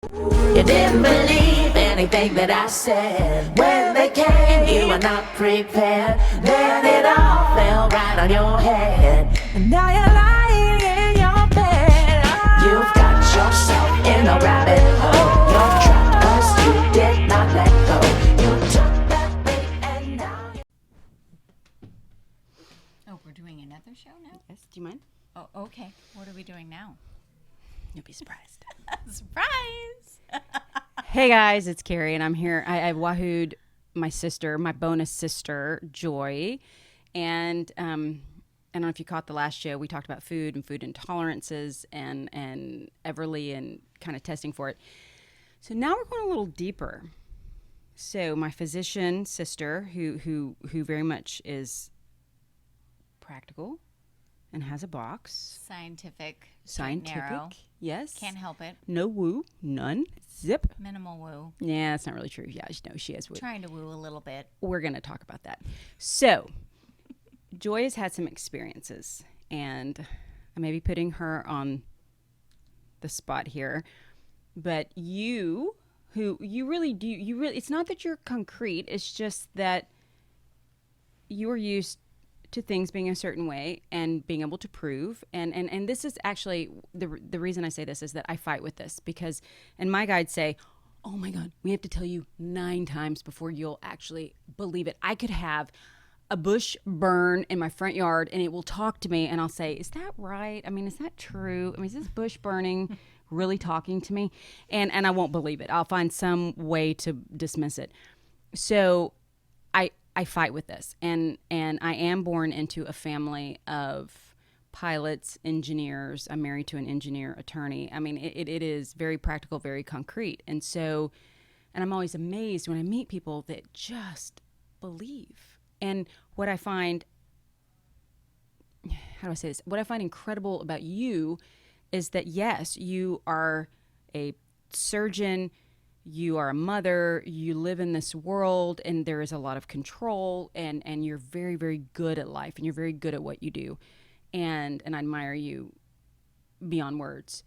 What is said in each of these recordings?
You didn't believe anything that I said. When they came, you were not prepared. Then it all fell right on your head. And now you're lying in your bed. You've got yourself in a rabbit hole. You're trapped 'cause you did not let go. You took that bait and now Oh, we're doing another show now? Yes, do you mind? Oh, okay. What are we doing now? You'll be surprised. Surprise! Hey guys, it's Carrie, and I'm here. I wahooed my sister, my bonus sister, Joy, and I don't know if you caught the last show. We talked about food and food intolerances, and Everly, and kind of testing for it. So now we're going a little deeper. So my physician sister, who very much is practical, and has a box. Scientific. Narrow. Yes. Can't help it. No woo, none. Zip. Minimal woo. Yeah, that's not really true. Yeah, no, she has woo. Trying to woo a little bit. We're going to talk about that. So, Joy has had some experiences, and I may be putting her on the spot here, but you really, it's not that you're concrete, it's just that you're used to things being a certain way and being able to prove, and this is actually the reason I say this is that I fight with this, because, and my guides say, oh my God, we have to tell you 9 times before you'll actually believe it. I could have a bush burn in my front yard and it will talk to me, and I'll say, is that right? I mean, is that true? I mean, is this bush burning really talking to me? And I won't believe it. I'll find some way to dismiss it. So I fight with this, and I am born into a family of pilots, engineers. I'm married to an engineer attorney. I mean, it is very practical, very concrete. And so, and I'm always amazed when I meet people that just believe. And what I find, how do I say this? What I find incredible about you is that, yes, you are a surgeon, you are a mother, you live in this world, and there is a lot of control, and you're very, very good at life, and you're very good at what you do. And I admire you beyond words.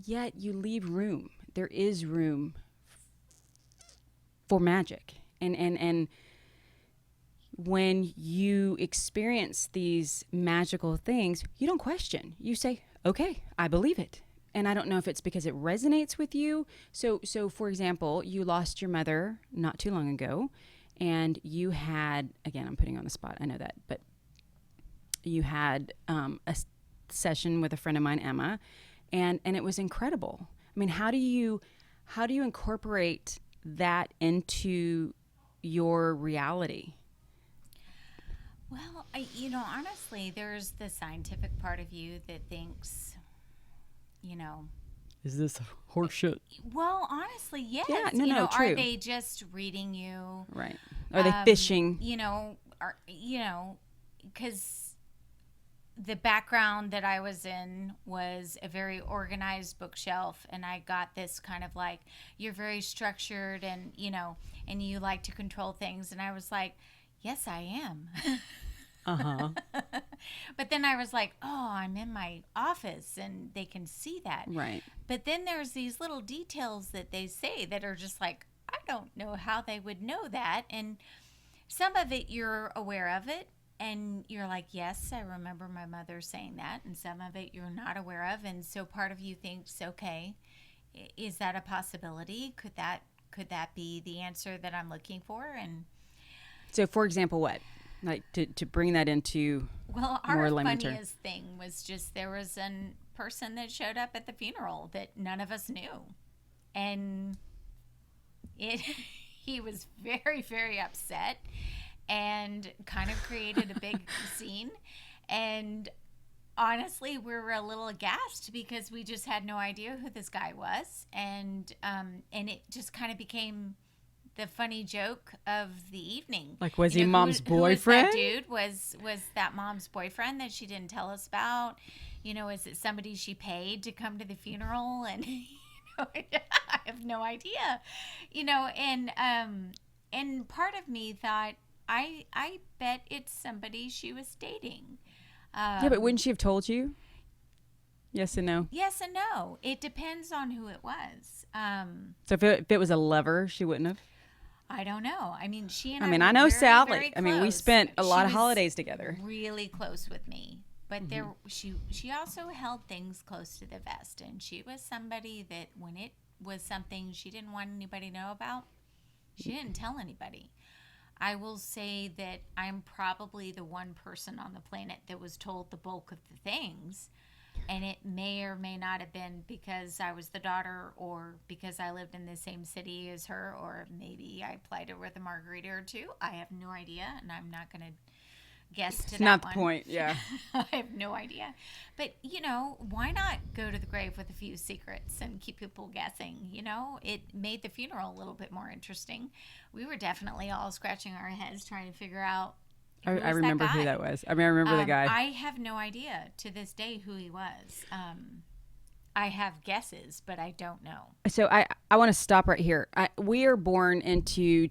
Yet you leave room. There is room for magic. And when you experience these magical things, you don't question. You say, okay, I believe it. And I don't know if it's because it resonates with you. So for example, you lost your mother not too long ago, and you had, again, I'm putting you on the spot, I know that, but you had a session with a friend of mine, Emma, and it was incredible. I mean, how do you incorporate that into your reality? Well, honestly, there's the scientific part of you that thinks, Is this horseshit? well, honestly, yes. Yeah, true. Are they just reading you? Right. Are they fishing? Because the background that I was in was a very organized bookshelf, and I got this kind of like, you're very structured, and and you like to control things, and I was like, yes, I am. Uh-huh. But then I was like, oh, I'm in my office and they can see that. Right. But then there's these little details that they say that are just like, I don't know how they would know that. And some of it, you're aware of it, and you're like, yes, I remember my mother saying that. And some of it you're not aware of. And so part of you thinks, okay, is that a possibility? Could that be the answer that I'm looking for? And so, for example, what? Like, to bring that into our more elementary. funniest thing was just, there was a person that showed up at the funeral that none of us knew, and he was very, very upset and kind of created a big scene. And honestly, we were a little aghast because we just had no idea who this guy was, and it just kind of became the funny joke of the evening. Like, was he mom's boyfriend? Who was that dude? Was that mom's boyfriend that she didn't tell us about? Is it somebody she paid to come to the funeral? And I have no idea. And part of me thought, I bet it's somebody she was dating. Yeah, but wouldn't she have told you? Yes and no. Yes and no. It depends on who it was. So if it was a lover, she wouldn't have. I don't know. I mean, she and I mean, were I know very, Sally. very I mean, we close. spent a lot She of was holidays together. really close with me, but she also held things close to the vest, and she was somebody that when it was something she didn't want anybody to know about, she didn't tell anybody. I will say that I'm probably the one person on the planet that was told the bulk of the things. And it may or may not have been because I was the daughter or because I lived in the same city as her, or maybe I applied her with a margarita or two. I have no idea, and I'm not going to guess to It's that not the one. point. Yeah. I have no idea. But, why not go to the grave with a few secrets and keep people guessing? It made the funeral a little bit more interesting. We were definitely all scratching our heads trying to figure out I who was remember who guy. that was. I mean, I remember the guy. I have no idea to this day who he was. I have guesses, but I don't know. So I want to stop right here. We are born into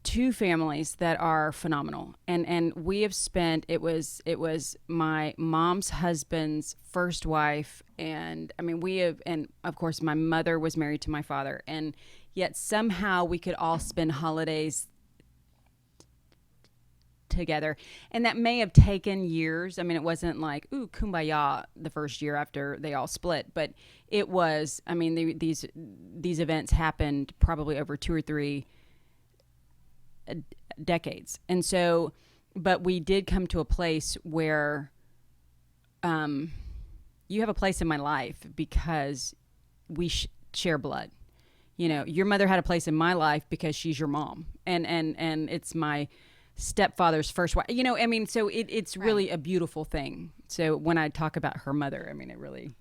two families that are phenomenal, and we have spent. It was my mom's husband's first wife, and I mean and of course my mother was married to my father, and yet somehow we could all spend holidays together, and that may have taken years. I mean, it wasn't like ooh kumbaya the first year after they all split, but it was. I mean, these events happened probably over 2 or 3 decades, and so, but we did come to a place where, you have a place in my life because we share blood. Your mother had a place in my life because she's your mom, and it's my stepfather's first wife. I mean, so it's really a beautiful thing. So when I talk about her mother, I mean, it really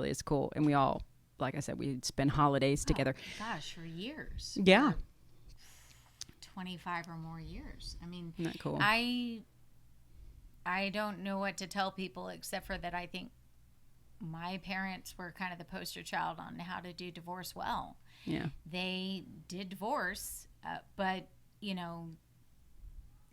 is cool. And we all, like I said, we'd spend holidays together. Gosh, for years. Yeah. For 25 or more years. I mean, Isn't that cool? I don't know what to tell people except for that I think my parents were kind of the poster child on how to do divorce well. Yeah. They did divorce, but,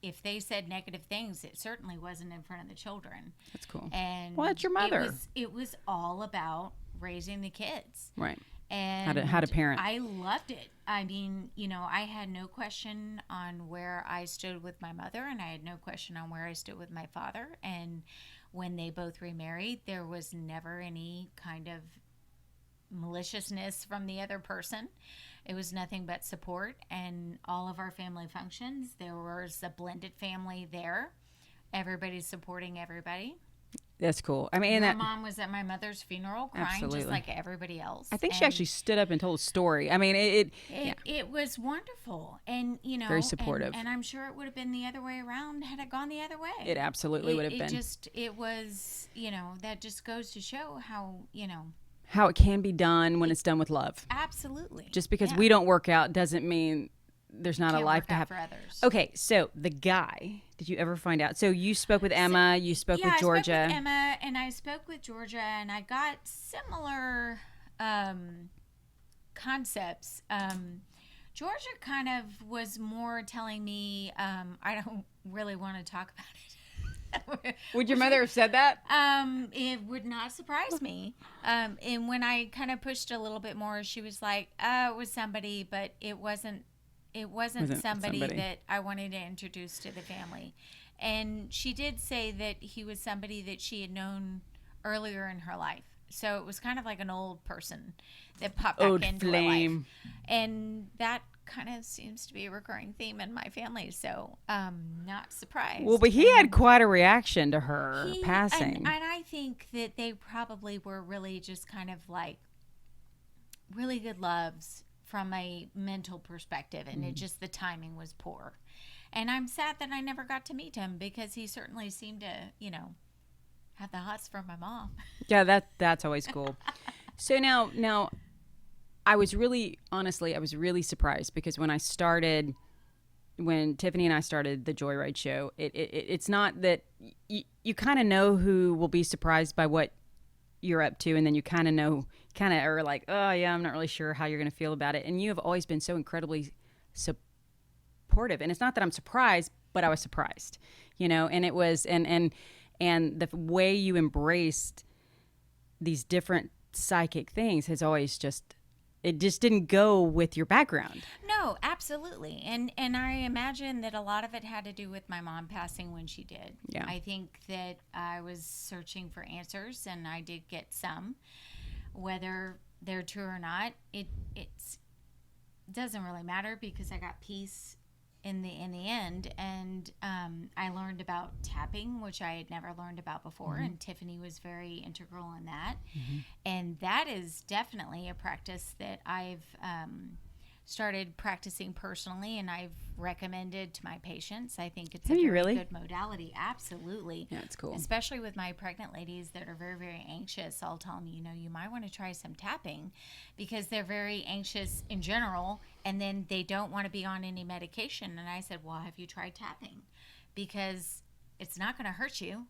if they said negative things, it certainly wasn't in front of the children. That's cool. And Well, that's your mother. It was all about raising the kids. Right. And How to parent. I loved it. I mean, I had no question on where I stood with my mother, and I had no question on where I stood with my father. And when they both remarried, there was never any kind of maliciousness from the other person. It was nothing but support, and all of our family functions, there was a blended family there. Everybody's supporting everybody. That's cool. I mean, My mom was at my mother's funeral crying Absolutely. just like everybody else. I think she And actually stood up and told a story. I mean, it was wonderful, and Very supportive. And I'm sure it would have been the other way around had it gone the other way. it absolutely would have been. It was, that just goes to show how, How it can be done when it's done with love. absolutely. Just because Yeah. we don't work out doesn't mean there's not Can't a life work to out have. for others. Okay, so the guy, did you ever find out? So you spoke with Emma, you spoke with I Georgia. spoke with Emma, and I spoke with Georgia, and I got similar concepts. Georgia kind of was more telling me, I don't really want to talk about it. Would your mother have said that? It would not surprise me. And when I kind of pushed a little bit more, she was like, it was somebody, but it wasn't somebody that I wanted to introduce to the family. And she did say that he was somebody that she had known earlier in her life. So it was kind of like an old person that popped back Old into her flame. life. And that kind of seems to be a recurring theme in my family. So not surprised. Well, but he had quite a reaction to her passing. And I think that they probably were really just kind of like really good loves from a mental perspective, and it just the timing was poor. And I'm sad that I never got to meet him because he certainly seemed to, have the hots for my mom. Yeah, that's always cool. So now I was really surprised because when Tiffany and I started the Joyride show, it's not that you kind of know who will be surprised by what you're up to, and then you kind of are like, oh yeah, I'm not really sure how you're going to feel about it. And you have always been so incredibly supportive, and it's not that I'm surprised, but I was surprised, and it was and the way you embraced these different psychic things has always just, it just didn't go with your background. No, absolutely. And I imagine that a lot of it had to do with my mom passing when she did. Yeah. I think that I was searching for answers, and I did get some. Whether they're true or not, it doesn't really matter, because I got peace in the end. And I learned about tapping, which I had never learned about before, and Tiffany was very integral in that. And that is definitely a practice that I've started practicing personally, and I've recommended to my patients. I think it's Have a you very really? good modality. Absolutely. Yeah, it's cool. Especially with my pregnant ladies that are very, very anxious. I'll tell them, you might want to try some tapping, because they're very anxious in general, and then they don't want to be on any medication. And I said, well, have you tried tapping? Because it's not going to hurt you.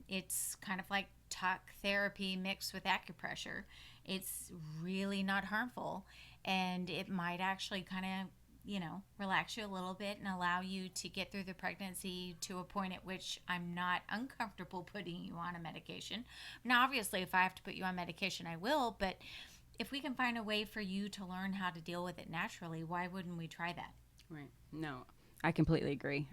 It's kind of like talk therapy mixed with acupressure. It's really not harmful, and it might actually kind of, relax you a little bit and allow you to get through the pregnancy to a point at which I'm not uncomfortable putting you on a medication. Now, obviously, if I have to put you on medication, I will, but if we can find a way for you to learn how to deal with it naturally, why wouldn't we try that? Right. No, I completely agree.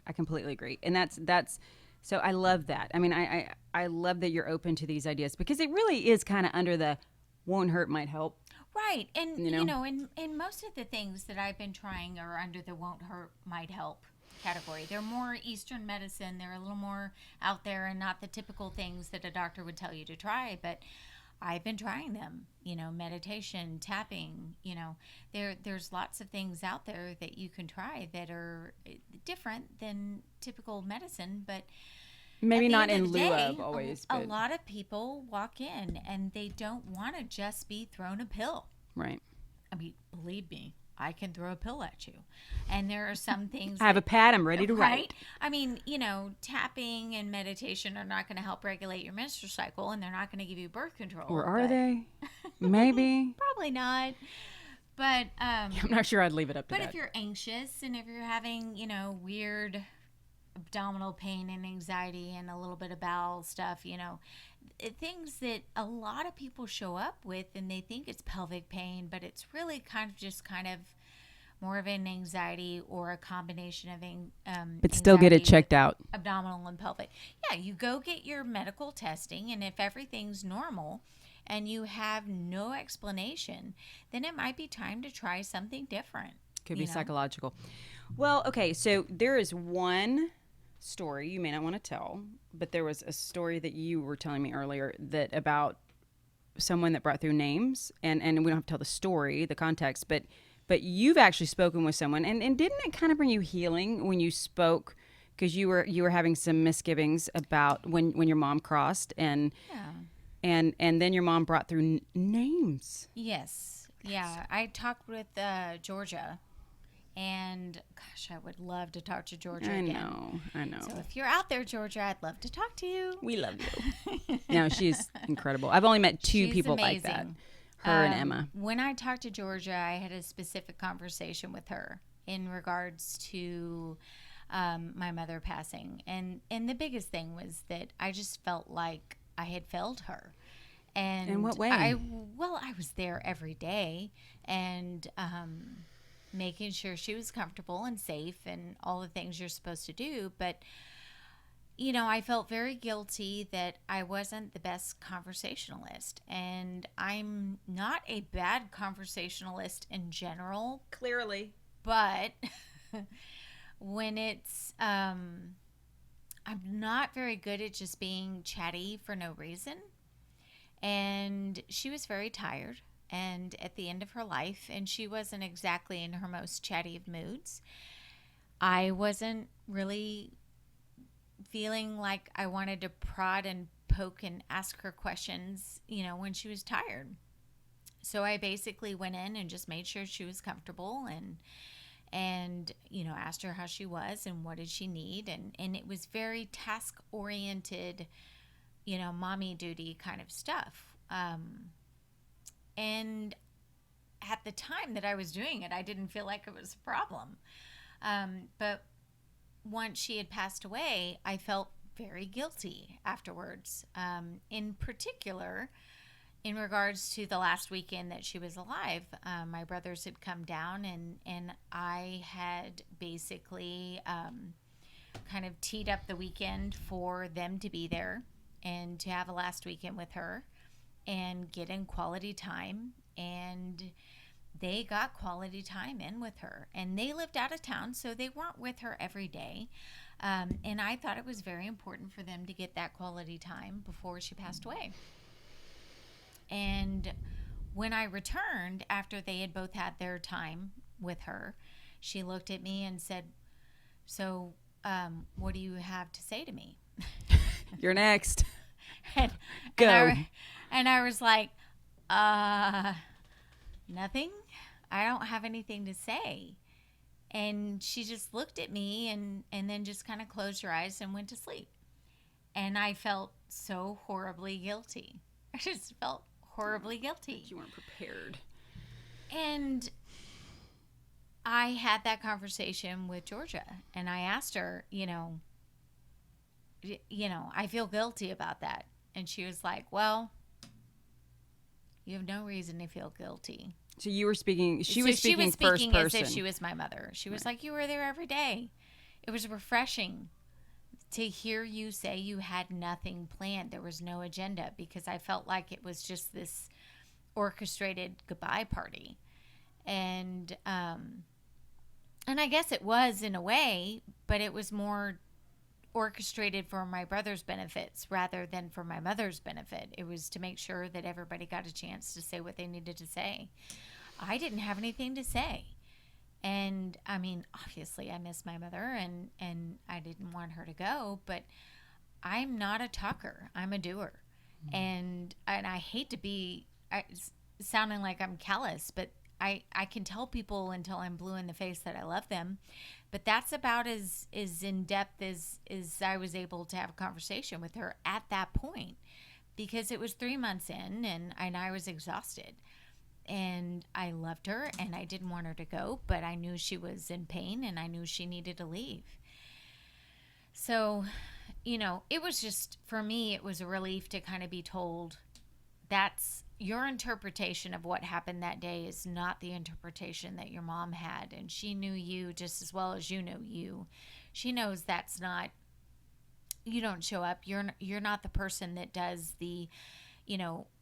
And that's so I love that. I mean, I love that you're open to these ideas, because it really is kind of under the won't hurt, might help. Right. And, You know? in most of the things that I've been trying are under the won't hurt, might help category. They're more Eastern medicine. They're a little more out there, and not the typical things that a doctor would tell you to try. But I've been trying them, meditation, tapping, there's lots of things out there that you can try that are different than typical medicine, but Maybe at the not end in of the lieu day, of always, a but lot of people walk in and they don't want to just be thrown a pill. right. I mean, believe me, I can throw a pill at you. And there are some things I have a pad. I'm ready to right? write. I mean, tapping and meditation are not going to help regulate your menstrual cycle, and they're not going to give you birth control. Or are but- they? Maybe. Probably not. But I'm not sure I'd leave it up to but that. if you're anxious, and if you're having, weird abdominal pain and anxiety and a little bit of bowel stuff, things that a lot of people show up with, and they think it's pelvic pain, but it's really kind of more of an anxiety or a combination of But still get it anxiety checked out. with abdominal and pelvic. Yeah, you go get your medical testing, and if everything's normal and you have no explanation, then it might be time to try something different. Could be you know? psychological. Well, okay, so there is one story you may not want to tell, but there was a story that you were telling me earlier that about someone that brought through names, and we don't have to tell the story, the context, but you've actually spoken with someone, and didn't it kind of bring you healing when you spoke, because you were having some misgivings about when your mom crossed, and then your mom brought through names. Yes. Yeah. I talked with Georgia, and gosh, I would love to talk to Georgia I again. know. So if you're out there, Georgia, I'd love to talk to you. We love you. No, she's incredible. I've only met two She's people like that. amazing. Her and Emma. When I talked to Georgia, I had a specific conversation with her in regards to my mother passing. And the biggest thing was that I just felt like I had failed her. And In what way? I was there every day, and making sure she was comfortable and safe and all the things you're supposed to do. But, I felt very guilty that I wasn't the best conversationalist. And I'm not a bad conversationalist in general, Clearly. but when it's, I'm not very good at just being chatty for no reason. And she was very tired and at the end of her life, and she wasn't exactly in her most chatty of moods. I wasn't really feeling like I wanted to prod and poke and ask her questions, when she was tired. So I basically went in and just made sure she was comfortable, and asked her how she was and what did she need, and it was very task oriented, mommy duty kind of stuff. And at the time that I was doing it, I didn't feel like it was a problem. But once she had passed away, I felt very guilty afterwards. In particular, in regards to the last weekend that she was alive, my brothers had come down, and I had basically kind of teed up the weekend for them to be there and to have a last weekend with her and get in quality time. And they got quality time in with her, and they lived out of town, so they weren't with her every day. And I thought it was very important for them to get that quality time before she passed away. And when I returned, after they had both had their time with her, she looked at me and said, "So, what do you have to say to me?" You're next. and, Go. And I was like, nothing. I don't have anything to say. And she just looked at me and then just kind of closed her eyes and went to sleep. And I felt so horribly guilty. I just felt horribly guilty. You weren't prepared. And I had that conversation with Georgia, and I asked her, I feel guilty about that. And she was like, "Well, you have no reason to feel guilty." So you were speaking. She was speaking as first person. if she was my mother. She was like, "You were there every day." It was refreshing to hear you say you had nothing planned. There was no agenda, because I felt like it was just this orchestrated goodbye party. And I guess it was in a way, but it was more orchestrated for my brother's benefits rather than for my mother's benefit. It was to make sure that everybody got a chance to say what they needed to say. I didn't have anything to say. And I mean, obviously I miss my mother, and I didn't want her to go, but I'm not a talker. I'm a doer. Mm-hmm. And I hate to be sounding like I'm callous, but I can tell people until I'm blue in the face that I love them. But that's about as in depth as I was able to have a conversation with her at that point, because it was 3 months in, and I was exhausted. And I loved her, and I didn't want her to go, but I knew she was in pain, and I knew she needed to leave. So, it was just, for me, it was a relief to kind of be told, that's your interpretation of what happened that day is not the interpretation that your mom had. And she knew you just as well as you know you. She knows that's not, you don't show up. You're not the person that does the,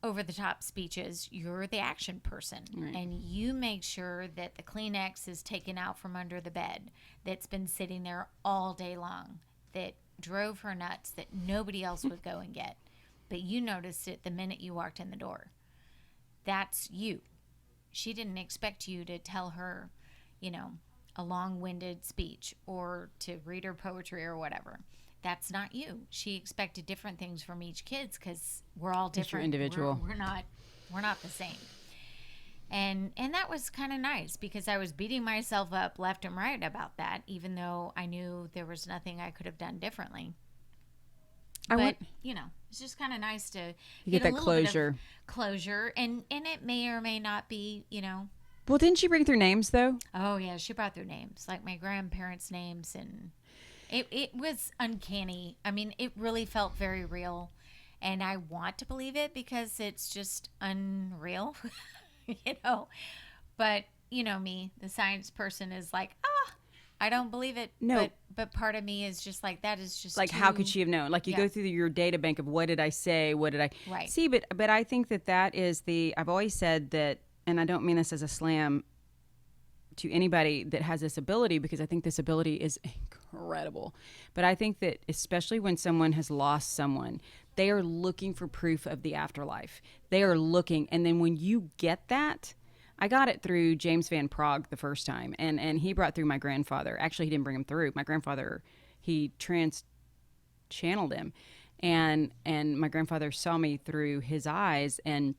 over the top speeches. You're the action person. Right. And you make sure that the Kleenex is taken out from under the bed that's been sitting there all day long, that drove her nuts, that nobody else would go and get. But you noticed it the minute you walked in the door. That's you. She didn't expect you to tell her, a long-winded speech or to read her poetry or whatever. That's not you. She expected different things from each kid, because we're all different. You're individual. We're not the same. And that was kind of nice, because I was beating myself up left and right about that, even though I knew there was nothing I could have done differently. But it's just kind of nice to get that closure, and it may or may not be, Well, didn't she bring through names though? Oh yeah, she brought through names, like my grandparents' names, and it was uncanny. I mean, it really felt very real, and I want to believe it because it's just unreal, But me, the science person, is like, I don't believe it. No. But part of me is just like, that is just like, how could she have known? Like, you go through your data bank of what did I say? What did I see? But I think that is I've always said that, and I don't mean this as a slam to anybody that has this ability, because I think this ability is incredible. But I think that especially when someone has lost someone, they are looking for proof of the afterlife. They are looking. And then when you get that, I got it through James Van Praagh the first time, and he brought through my grandfather. Actually, he didn't bring him through. My grandfather, he channeled him, and my grandfather saw me through his eyes, and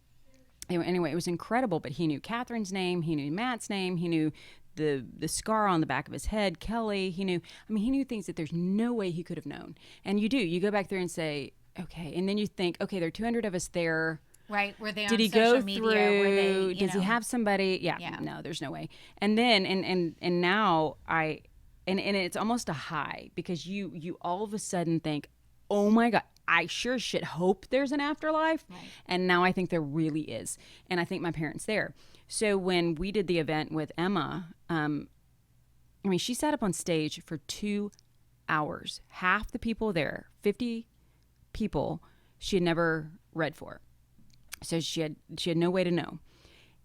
anyway, it was incredible. But he knew Catherine's name, he knew Matt's name, he knew the scar on the back of his head, Kelly. He knew things that there's no way he could have known. And you go back there and say, okay, and then you think, okay, there are 200 of us there. Right, were they on did he social go media? through? Were they, does he have somebody? Yeah, no, there's no way. And then and now and it's almost a high, because you all of a sudden think, oh my God, I sure shit hope there's an afterlife. Right. And now I think there really is. And I think my parents there. So when we did the event with Emma, she sat up on stage for 2 hours. Half the people there, 50 people, she had never read for. So she had no way to know.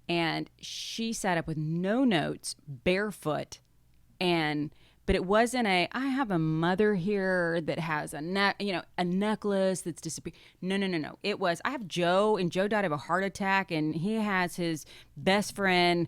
And she sat up with no notes, barefoot, but it wasn't I have a mother here that has a necklace that's disappeared. No. It was, I have Joe, and Joe died of a heart attack, and he has his best friend,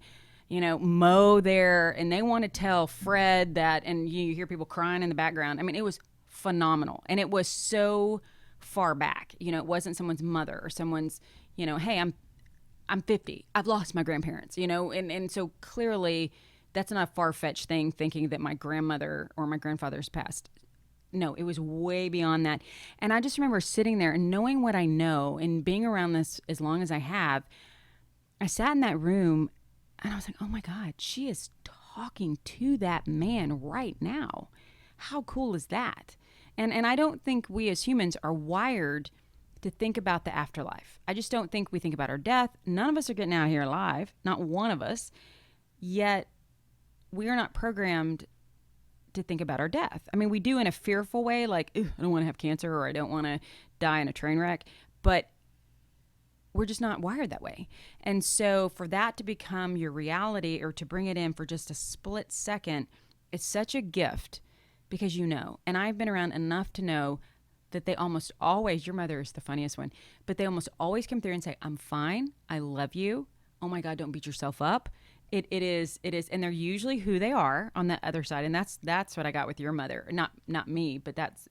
Mo there, and they want to tell Fred that, and you hear people crying in the background. I mean, it was phenomenal. And it was so far back. It wasn't someone's mother or someone's, hey, I'm 50. I've lost my grandparents, and so clearly that's not a far-fetched thing, thinking that my grandmother or my grandfather's passed. No, it was way beyond that. And I just remember sitting there and knowing what I know and being around this as long as I have. I sat in that room and I was like, oh my God, she is talking to that man right now. How cool is that? And I don't think we as humans are wired to think about the afterlife. I just don't think we think about our death. None of us are getting out here alive, not one of us. Yet we are not programmed to think about our death. I mean, we do in a fearful way, like, I don't want to have cancer, or I don't want to die in a train wreck, but we're just not wired that way. And so for that to become your reality, or to bring it in for just a split second, it's such a gift, because and I've been around enough to know that they almost always, your mother is the funniest one, but they almost always come through and say, I'm fine, I love you, oh my God, don't beat yourself up. It is, and they're usually who they are on the other side, and that's what I got with your mother. Not me, but that's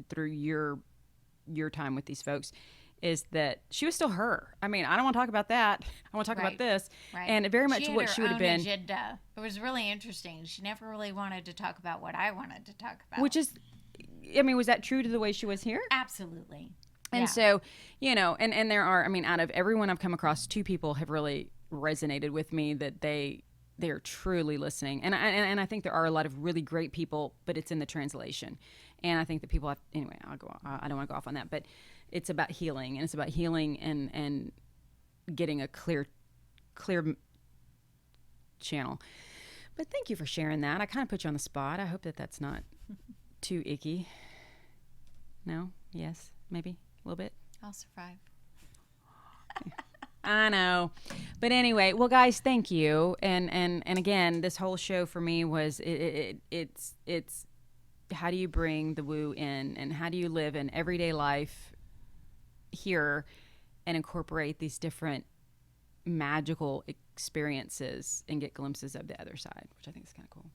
through your time with these folks, is that she was still her. I mean, I don't want to talk about that. I want to talk about this, and very much what she would have been. Agenda. It was really interesting. She never really wanted to talk about what I wanted to talk about. Which is, was that true to the way she was here? Absolutely. And so, and there are, out of everyone I've come across, 2 people have really resonated with me, that they are truly listening. And I think there are a lot of really great people, but it's in the translation. And I think that people have, anyway, I don't want to go off on that, but it's about healing, and it's about healing and getting a clear channel. But thank you for sharing that. I kind of put you on the spot. I hope that that's not too icky. No? Yes? Maybe? A little bit? I'll survive. I know. But anyway, well, guys, thank you. And again, this whole show for me was, it's how do you bring the woo in, and how do you live an everyday life here and incorporate these different magical experiences and get glimpses of the other side, which I think is kind of cool.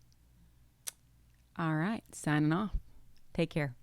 All right, signing off. Take care.